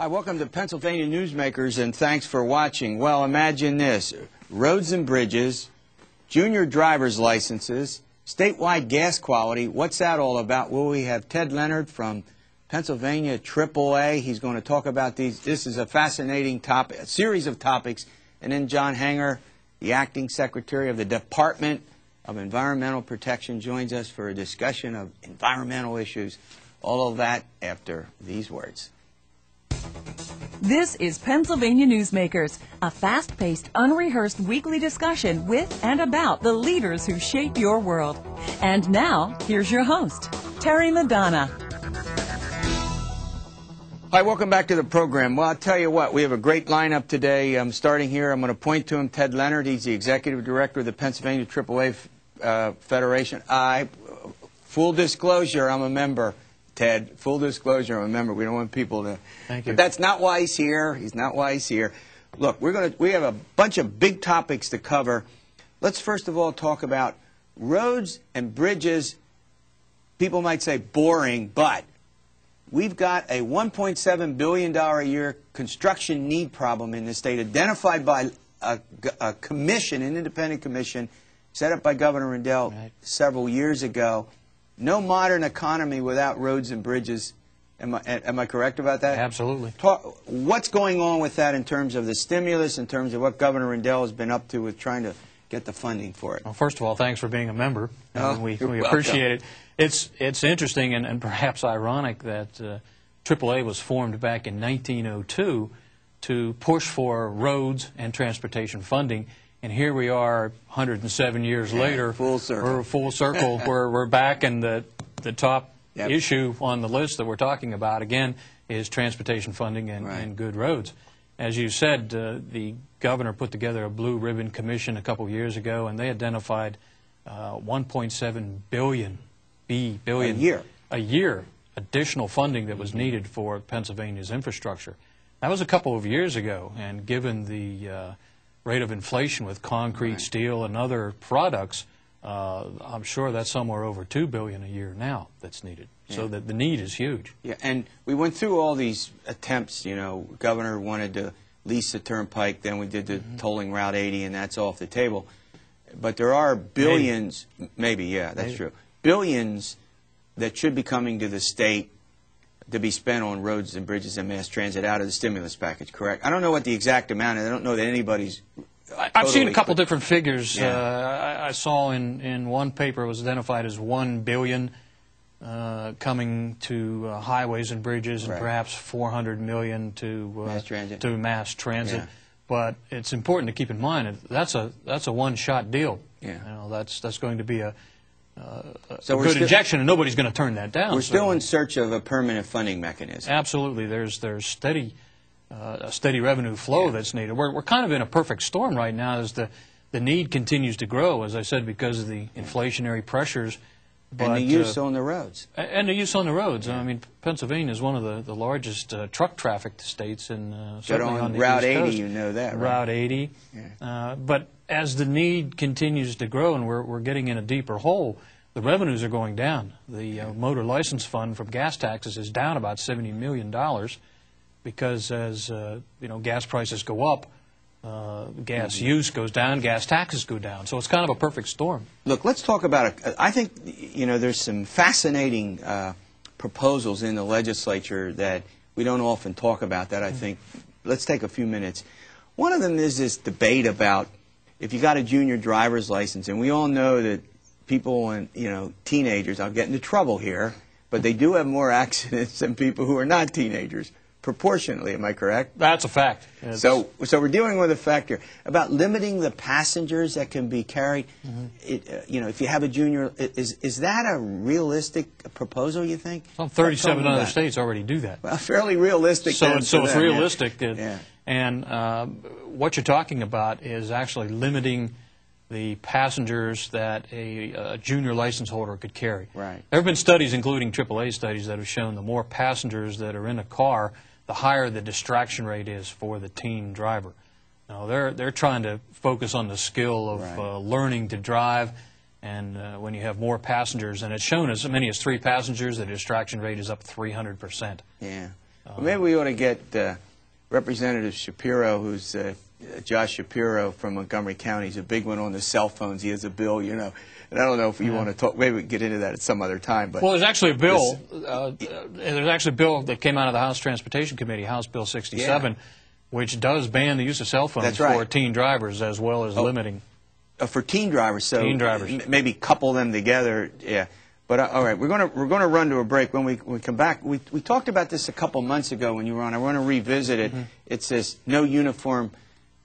Hi, welcome to Pennsylvania Newsmakers, and thanks for watching. Well, imagine this. Roads and bridges, junior driver's licenses, statewide gas quality. What's that all about? Well, we have Ted Leonard from Pennsylvania AAA. He's going to talk about these. This is a fascinating topic, a series of topics. And then John Hanger, the acting secretary of the Department of Environmental Protection, joins us for a discussion of environmental issues. All of that after these words. This is Pennsylvania Newsmakers, a fast-paced, unrehearsed weekly discussion with and about the leaders who shape your world. And now, here's your host, Terry Madonna. Hi, welcome back to the program. Well, I'll tell you what, we have a great lineup today. I'm starting here. I'm going to point to him, Ted Leonard. He's the executive director of the Pennsylvania AAA Federation. Full disclosure, I'm a member. Ted, full disclosure, I'm a member. We don't want people to... Thank you. But that's not why he's here. He's not why he's here. Look, we have a bunch of big topics to cover. Let's first of all talk about roads and bridges. People might say boring, but we've got a $1.7 billion a year construction need problem in the state, identified by a commission, an independent commission, set up by Governor Rendell several years ago. No modern economy without roads and bridges. Am I correct about that? Absolutely. What's going on with that in terms of the stimulus, in terms of what Governor Rendell has been up to with trying to get the funding for it? Well, first of all, thanks for being a member. We welcome. appreciate it. It's interesting and perhaps ironic that AAA was formed back in 1902 to push for roads and transportation funding. And here we are 107 years later. Full circle. We're full circle. We're back, and the top issue on the list that we're talking about, again, is transportation funding and good roads. As you said, the governor put together a blue ribbon commission a couple years ago, and they identified $1.7 billion a year additional funding that was needed for Pennsylvania's infrastructure. That was a couple of years ago, and given the rate of inflation with concrete, steel, and other products, I'm sure that's somewhere over $2 billion a year now that's needed. So that the need is huge. Yeah, and we went through all these attempts. You know, Governor wanted to lease the turnpike, then we did the tolling Route 80, and that's off the table. But there are billions, maybe that's true, billions that should be coming to the state to be spent on roads and bridges and mass transit out of the stimulus package, correct? I don't know what the exact amount is. I don't know that anybody's I've seen a couple different figures. I saw in one paper it was identified as $1 billion coming to highways and bridges, and perhaps $400 million to mass transit. Yeah. But it's important to keep in mind that's a one-shot deal. Yeah. You know, that's going to be a good injection, and nobody's going to turn that down. We're still in search of a permanent funding mechanism. Absolutely. There's steady a steady revenue flow that's needed. We're kind of in a perfect storm right now as the need continues to grow, as I said, because of the inflationary pressures. But, and the use on the roads. And the use on the roads. I mean, Pennsylvania is one of the largest truck trafficked states in certainly on the Route East 80, Coast. you know that, right? Route 80. Yeah. But as the need continues to grow and we're getting in a deeper hole, the revenues are going down. The motor license fund from gas taxes is down about $70 million because as gas prices go up, gas use goes down, gas taxes go down. So it's kind of a perfect storm. Look, let's talk about it. I think, there's some fascinating proposals in the legislature that we don't often talk about that I think, let's take a few minutes. One of them is this debate about if you got a junior driver's license, and we all know that people and, teenagers, I'll get into trouble here, but they do have more accidents than people who are not teenagers. Proportionately, am I correct? That's a fact. So we're dealing with a fact here about limiting the passengers that can be carried. If you have a junior, is that a realistic proposal, you think? Well, 37 other states already do that. Well, fairly realistic. So it's realistic. And what you're talking about is actually limiting the passengers that a junior license holder could carry. Right. There have been studies, including AAA studies, that have shown the more passengers that are in a car, the higher the distraction rate is for the teen driver. Now, they're trying to focus on the skill of learning to drive, and when you have more passengers, and it's shown as many as 3 passengers, the distraction rate is up 300%. Yeah. Well, maybe we ought to get Representative Shapiro, who's Josh Shapiro from Montgomery County. He's a big one on the cell phones. He has a bill, you know. And I don't know if you want to talk. Maybe we can get into that at some other time. But well, there's actually a bill. There's actually a bill that came out of the House Transportation Committee, House Bill 67, which does ban the use of cell phones for teen drivers, as well as limiting. For teen drivers, so teen drivers. Maybe couple them together. Yeah. But all right, we're gonna run to a break. When we come back, we talked about this a couple months ago when you were on. I want to revisit it. It's this no uniform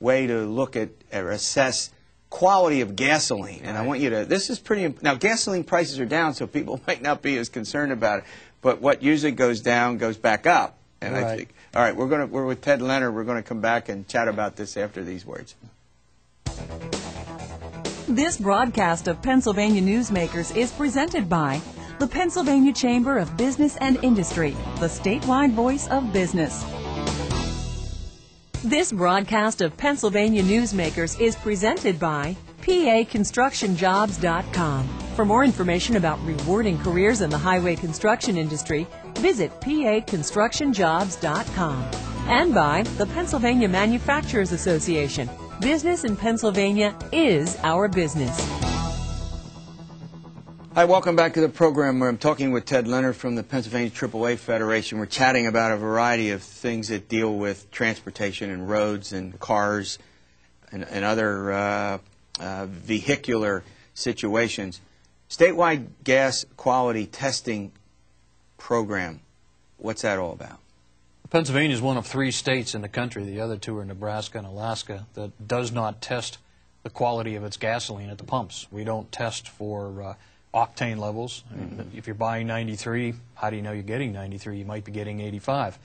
way to look at or assess quality of gasoline, and I want you to. This is pretty. Now, gasoline prices are down, so people might not be as concerned about it. But what usually goes down goes back up, and I think. All right, we're with Ted Leonard. We're going to come back and chat about this after these words. This broadcast of Pennsylvania Newsmakers is presented by the Pennsylvania Chamber of Business and Industry, the statewide voice of business. This broadcast of Pennsylvania Newsmakers is presented by PAConstructionJobs.com. For more information about rewarding careers in the highway construction industry, visit PAConstructionJobs.com. And by the Pennsylvania Manufacturers Association. Business in Pennsylvania is our business. Hi, welcome back to the program where I'm talking with Ted Leonard from the Pennsylvania AAA Federation. We're chatting about a variety of things that deal with transportation and roads and cars and other vehicular situations. Statewide gas quality testing program, what's that all about? Pennsylvania is one of 3 states in the country, the other 2 are Nebraska and Alaska, that does not test the quality of its gasoline at the pumps. We don't test for octane levels. I mean, if you're buying 93, how do you know you're getting 93? You might be getting 85.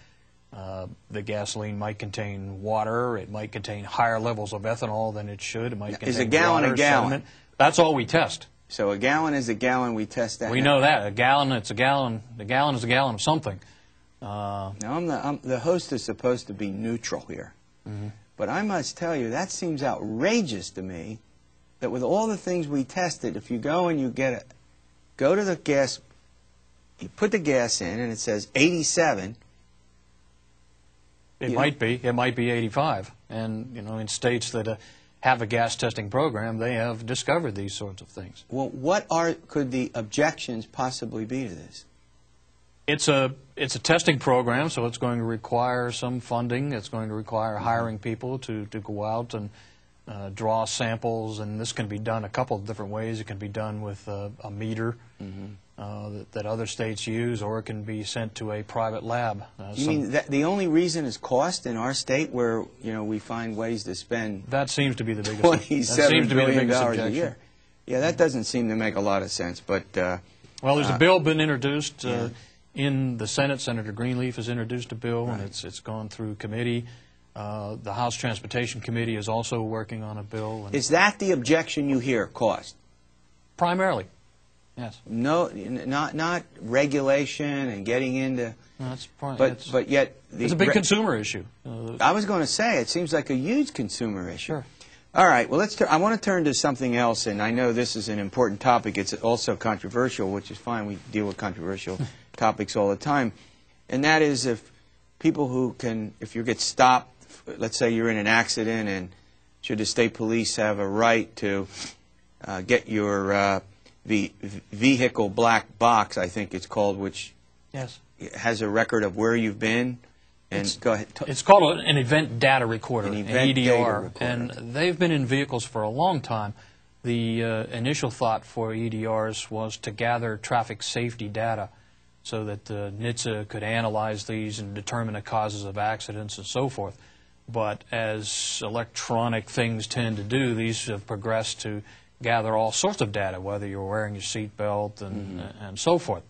The gasoline might contain water. It might contain higher levels of ethanol than it should. It might contain Is a gallon water, a gallon? sediment. That's all we test. So a gallon is a gallon. We test that. We know that. A gallon, it's a gallon. A gallon is a gallon of something. Now, the host is supposed to be neutral here. But I must tell you, that seems outrageous to me, that with all the things we tested, if you go and you go to the gas, you put the gas in, and it says 87. It might be 85. And, you know, in states that have a gas testing program, they have discovered these sorts of things. Well, could the objections possibly be to this? It's a testing program, so it's going to require some funding. It's going to require hiring people to go out and draw samples, and this can be done a couple of different ways. It can be done with a meter that other states use, or it can be sent to a private lab. You mean that the only reason is cost in our state, where we find ways to spend that seems to be the biggest $27 billion a year? Yeah, that doesn't seem to make a lot of sense. But well, there's a bill been introduced. In the Senate, Senator Greenleaf has introduced a bill, and it's gone through committee. The House Transportation Committee is also working on a bill. Is that the objection you hear, cost? Primarily, yes. No, not regulation and getting into. But yet it's a big consumer issue. I was going to say it seems like a huge consumer issue. Sure. All right. Well, I want to turn to something else, and I know this is an important topic. It's also controversial, which is fine. We deal with controversial topics all the time, and that is if you get stopped, let's say you're in an accident, and should the state police have a right to get your vehicle black box, I think it's called, which has a record of where you've been. And go ahead. It's called an event data recorder, an EDR, data recorder. And they've been in vehicles for a long time. The initial thought for EDRs was to gather traffic safety data so that NHTSA could analyze these and determine the causes of accidents and so forth. But as electronic things tend to do, these have progressed to gather all sorts of data, whether you're wearing your seatbelt and so forth.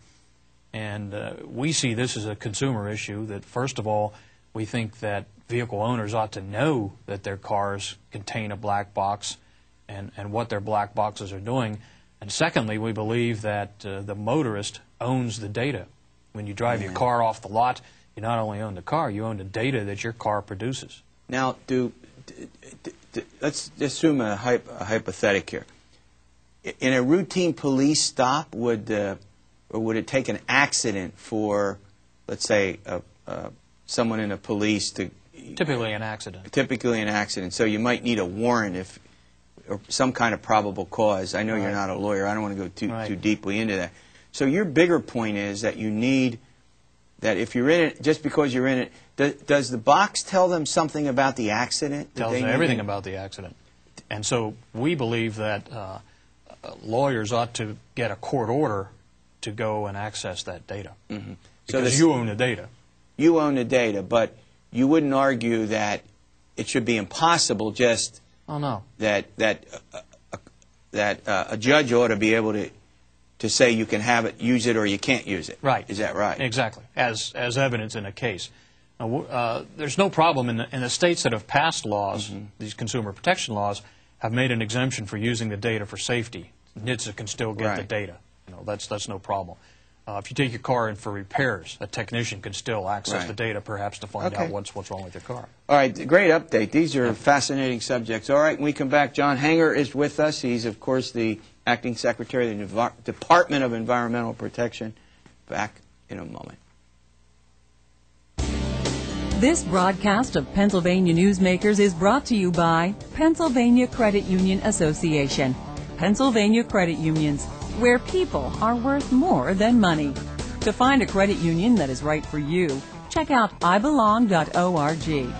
And we see this as a consumer issue that, first of all, we think that vehicle owners ought to know that their cars contain a black box and what their black boxes are doing. And secondly, we believe that the motorist owns the data. When you drive your car off the lot, you not only own the car, you own the data that your car produces. Now, let's assume a hypothetical here. In a routine police stop, or would it take an accident for, let's say, someone in the police to... Typically an accident. Typically an accident. So you might need a warrant or some kind of probable cause. I know you're not a lawyer. I don't want to go too deeply into that. So your bigger point is that you need, that if you're in it, just because you're in it, does the box tell them something about the accident? It tells them everything about the accident. And so we believe that lawyers ought to get a court order to go and access that data. Mm-hmm. Because you own the data. You own the data, but you wouldn't argue that it should be impossible just that a judge ought to be able to say you can have it, use it, or you can't use it. Right. Is that right? Exactly. As evidence in a case. There's no problem in the states that have passed laws, these consumer protection laws, have made an exemption for using the data for safety. NHTSA can still get the data. That's no problem. If you take your car in for repairs, a technician can still access the data, perhaps to find out what's wrong with your car. All right, great update. These are fascinating subjects. All right, when we come back, John Hanger is with us. He's, of course, the Acting Secretary of the Department of Environmental Protection. Back in a moment. This broadcast of Pennsylvania Newsmakers is brought to you by Pennsylvania Credit Union Association. Pennsylvania Credit Unions, where people are worth more than money. To find a credit union that is right for you, check out ibelong.org.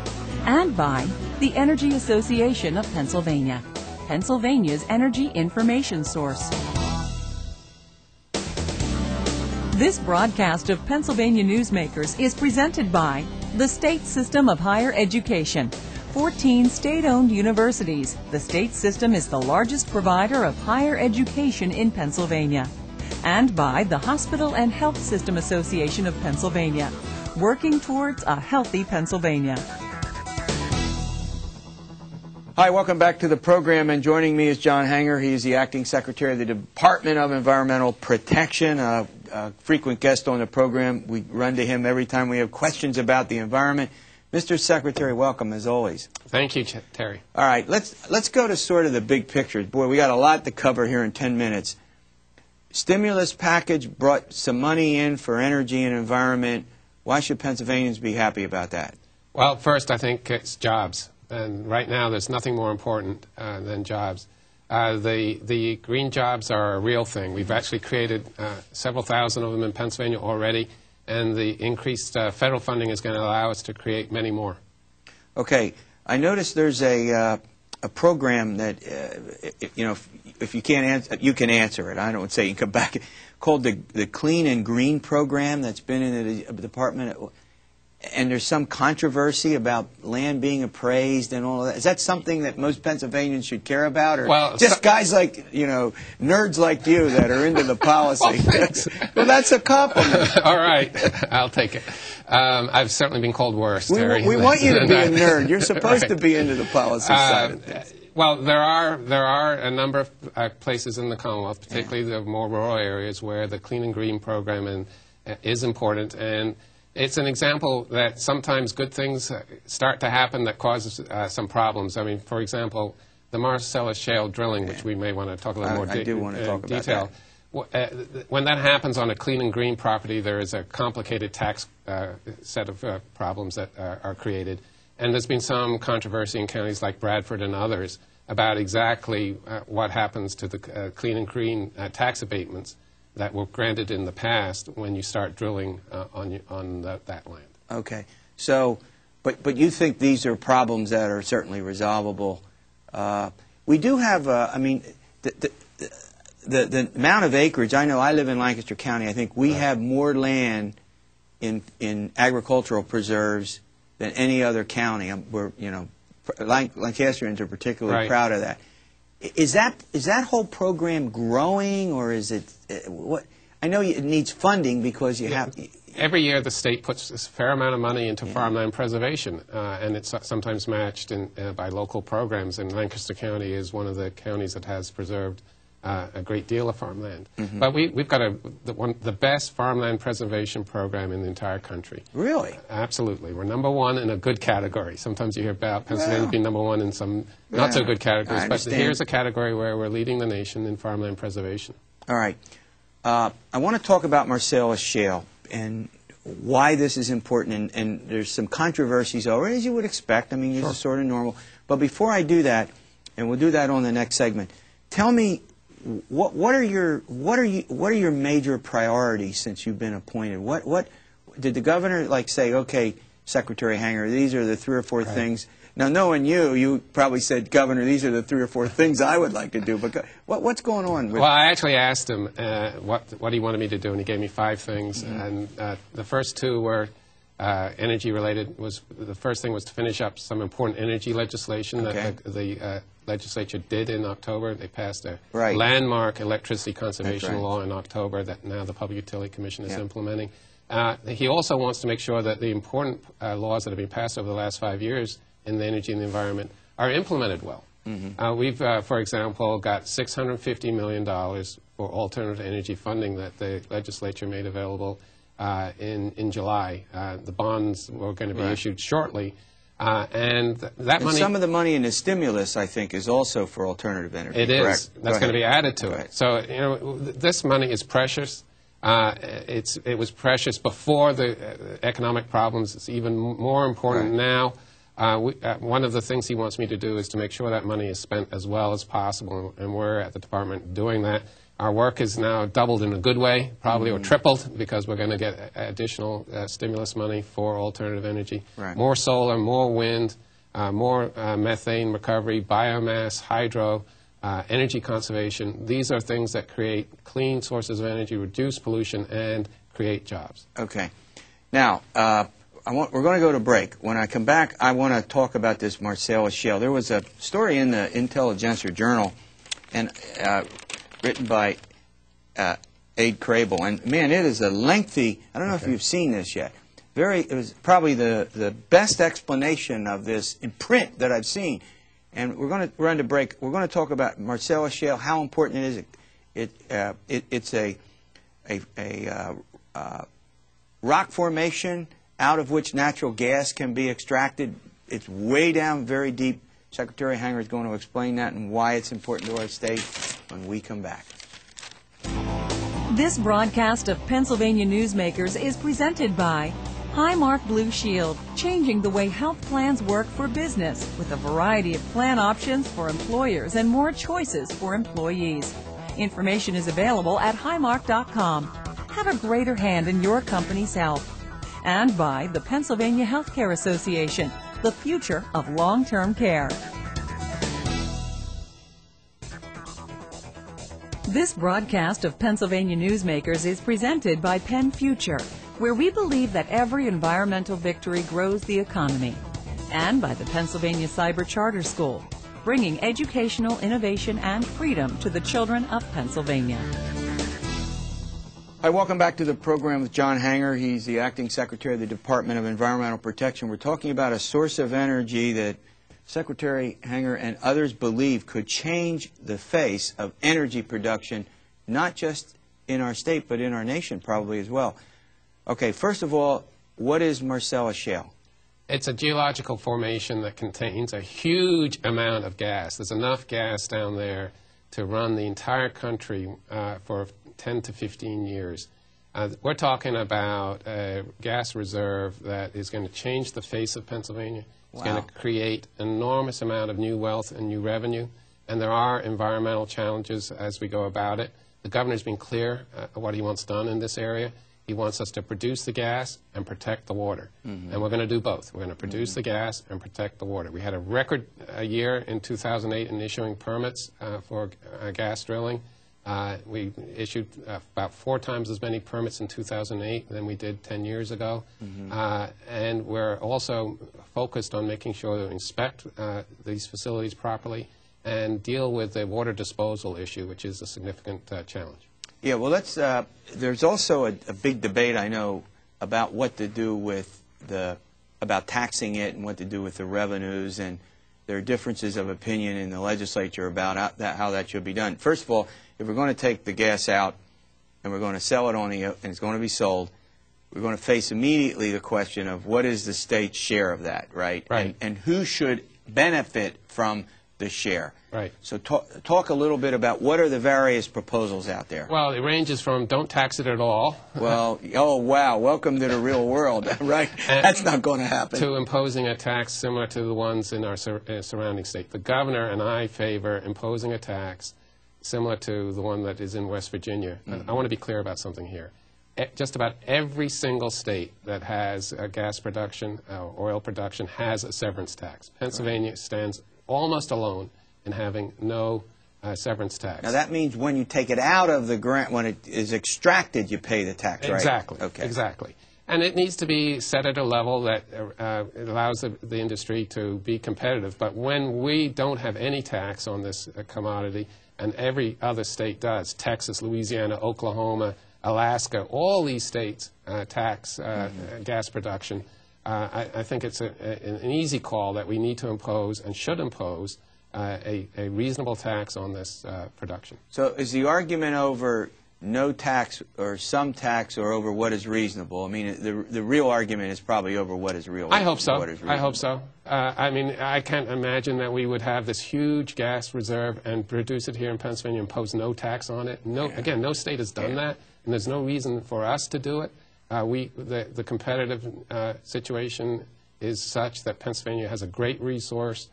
And by the Energy Association of Pennsylvania, Pennsylvania's energy information source. This broadcast of Pennsylvania Newsmakers is presented by the State System of Higher Education. 14 state-owned universities. The state system is the largest provider of higher education in Pennsylvania. And by the Hospital and Health System Association of Pennsylvania, working towards a healthy Pennsylvania. Hi, welcome back to the program, and joining me is John Hanger. He is the Acting Secretary of the Department of Environmental Protection, a frequent guest on the program. We run to him every time we have questions about the environment. Mr. Secretary, welcome, as always. Thank you, Terry. All right, let's go to sort of the big picture. Boy, we got a lot to cover here in 10 minutes. Stimulus package brought some money in for energy and environment. Why should Pennsylvanians be happy about that? Well, first, I think it's jobs. And right now, there's nothing more important than jobs. The green jobs are a real thing. We've actually created several thousand of them in Pennsylvania already. And the increased federal funding is going to allow us to create many more. Okay. I noticed there's a program that, if you can't answer, you can answer it. I don't say you can come back. Called the Clean and Green program that's been in the department. And there's some controversy about land being appraised and all of that. Is that something that most Pennsylvanians should care about? Or just guys like, nerds like you that are into the policy? Well, that's a compliment. All right. I'll take it. I've certainly been called worse, Terry. We want you to be a nerd. You're supposed to be into the policy side of things. Well, there are a number of places in the Commonwealth, particularly the more rural areas, where the Clean and Green program is important. And it's an example that sometimes good things start to happen that causes some problems. I mean, for example, the Marcellus Shale drilling, which we may want to talk a little more detail. When that happens on a clean and green property, there is a complicated tax set of problems that are created. And there's been some controversy in counties like Bradford and others about exactly what happens to the clean and green tax abatements that were granted in the past when you start drilling on that land. Okay. So, but you think these are problems that are certainly resolvable. We do have, the amount of acreage, I know I live in Lancaster County, I think we have more land in agricultural preserves than any other county. Lancastrians are particularly proud of that. Is that whole program growing, or is it what? I know it needs funding because you have. Every year, the state puts a fair amount of money into farmland preservation, and it's sometimes matched by local programs. And Lancaster County is one of the counties that has preserved a great deal of farmland. But we've got the best farmland preservation program in the entire country. Really? Absolutely. We're #1 in a good category. Sometimes you hear about Pennsylvania being #1 in some not so good categories. But here's a category where we're leading the nation in farmland preservation. All right. I want to talk about Marcellus Shale. And why this is important, and there's some controversies already, as you would expect. I mean, this is sort of normal. But before I do that, and we'll do that on the next segment, tell me what are your major priorities since you've been appointed? What did the governor like say? Okay, Secretary Hanger, these are the 3 or 4 things. Now, knowing you probably said, Governor, these are the 3 or 4 things I would like to do. But what's going on? Well, I actually asked him what he wanted me to do, and he gave me 5 things. And the first 2 were energy related. The first thing was to finish up some important energy legislation that the legislature did in October. They passed a landmark electricity conservation law in October that now the Public Utility Commission is implementing. He also wants to make sure that the important laws that have been passed over the last 5 years in the energy and the environment are implemented well. We've, for example, got $650 million for alternative energy funding that the legislature made available in July. The bonds were going to be issued shortly. And that money... some of the money in the stimulus, I think, is also for alternative energy. It is. That's going to be added to it. So, you know, this money is precious. It was precious before the economic problems. It's even more important now. One of the things he wants me to do is to make sure that money is spent as well as possible, and we're at the department doing that. Our work is now doubled in a good way, probably, or tripled, because we're going to get additional stimulus money for alternative energy. More solar, more wind, more methane recovery, biomass, hydro, energy conservation. These are things that create clean sources of energy, reduce pollution, and create jobs. Okay. Now, we're going to go to break. When I come back, I want to talk about this Marcellus Shale. There was a story in the Intelligencer Journal, and written by Aid Crable, and man, it is a lengthy. I don't know if you've seen this yet. It was probably the best explanation of this in print that I've seen. And we're going to run to break. We're going to talk about Marcellus Shale, how important it is. It's a rock formation out of which natural gas can be extracted. It's way down, very deep. Secretary Hanger is going to explain that and why it's important to our state when we come back. This broadcast of Pennsylvania Newsmakers is presented by Highmark Blue Shield, changing the way health plans work for business with a variety of plan options for employers and more choices for employees. Information is available at highmark.com. Have a greater hand in your company's health. And by the Pennsylvania Healthcare Association, the future of long-term care. This broadcast of Pennsylvania Newsmakers is presented by Penn Future, where we believe that every environmental victory grows the economy, and by the Pennsylvania Cyber Charter School, bringing educational innovation and freedom to the children of Pennsylvania. Hi, welcome back to the program with John Hanger. He's the Acting Secretary of the Department of Environmental Protection. We're talking about a source of energy that Secretary Hanger and others believe could change the face of energy production, not just in our state, but in our nation probably as well. Okay, first of all, what is Marcellus Shale? It's a geological formation that contains a huge amount of gas. There's enough gas down there to run the entire country for 10 to 15 years. We're talking about a gas reserve that is going to change the face of Pennsylvania. It's going to create an enormous amount of new wealth and new revenue. And there are environmental challenges as we go about it. The governor's been clear what he wants done in this area. He wants us to produce the gas and protect the water. And we're going to do both. We're going to produce the gas and protect the water. We had a record year in 2008 in issuing permits for gas drilling. We issued about 4 times as many permits in 2008 than we did 10 years ago. And we're also focused on making sure that we inspect these facilities properly and deal with the water disposal issue, which is a significant challenge. Yeah, well, there's also a big debate, I know, about what to do with about taxing it and what to do with the revenues, and there are differences of opinion in the legislature about how that should be done. First of all, if we're going to take the gas out and we're going to sell it and it's going to be sold, we're going to face immediately the question of what is the state's share of that, right? Right. And who should benefit from the share. Right. So talk a little bit about what are the various proposals out there. Well, it ranges from don't tax it at all. Well, oh wow, welcome to the real world, right? That's not going to happen. To imposing a tax similar to the ones in our surrounding state. The governor and I favor imposing a tax similar to the one that is in West Virginia. I want to be clear about something here. Just about every single state that has gas production, oil production, has a severance tax. Pennsylvania stands almost alone in having no severance tax. Now that means when you take it out of the grant, when it is extracted, you pay the tax, right? Exactly. Okay. Exactly. And it needs to be set at a level that it allows the industry to be competitive. But when we don't have any tax on this commodity, and every other state does, Texas, Louisiana, Oklahoma, Alaska, all these states tax gas production, I think it's an easy call that we need to impose and should impose a reasonable tax on this production. So is the argument over no tax or some tax or over what is reasonable? I mean, the real argument is probably over what is real. I hope so. I hope so. I mean, I can't imagine that we would have this huge gas reserve and produce it here in Pennsylvania and impose no tax on it. No, again, no state has done that, and there's no reason for us to do it. The competitive situation is such that Pennsylvania has a great resource.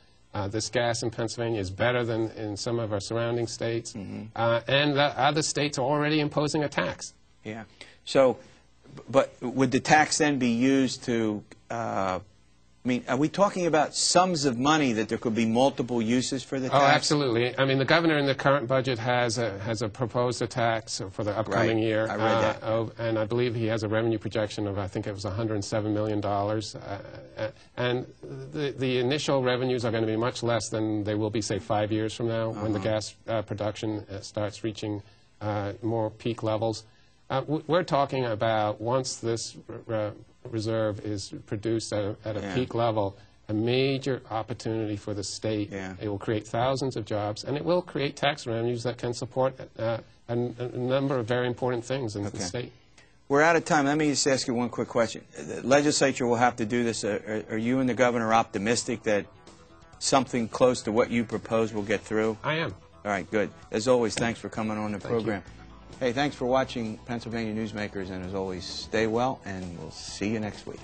This gas in Pennsylvania is better than in some of our surrounding states, and the other states are already imposing a tax. Yeah. So, but would the tax then be used to, I mean, are we talking about sums of money that there could be multiple uses for the tax? Oh, absolutely. I mean, the governor in the current budget has proposed a tax for the upcoming year. I read that. And I believe he has a revenue projection of, I think it was $107 million. And the initial revenues are going to be much less than they will be, say, 5 years from now when the gas production starts reaching more peak levels. We're talking about once this reserve is produced at a peak level, a major opportunity for the state. It will create thousands of jobs, and it will create tax revenues that can support a number of very important things in the state. We're out of time. Let me just ask you one quick question. The legislature will have to do this. Are you and the governor optimistic that something close to what you propose will get through? I am. All right, good. As always, thanks for coming on the program. Hey, thanks for watching Pennsylvania Newsmakers, and as always, stay well, and we'll see you next week.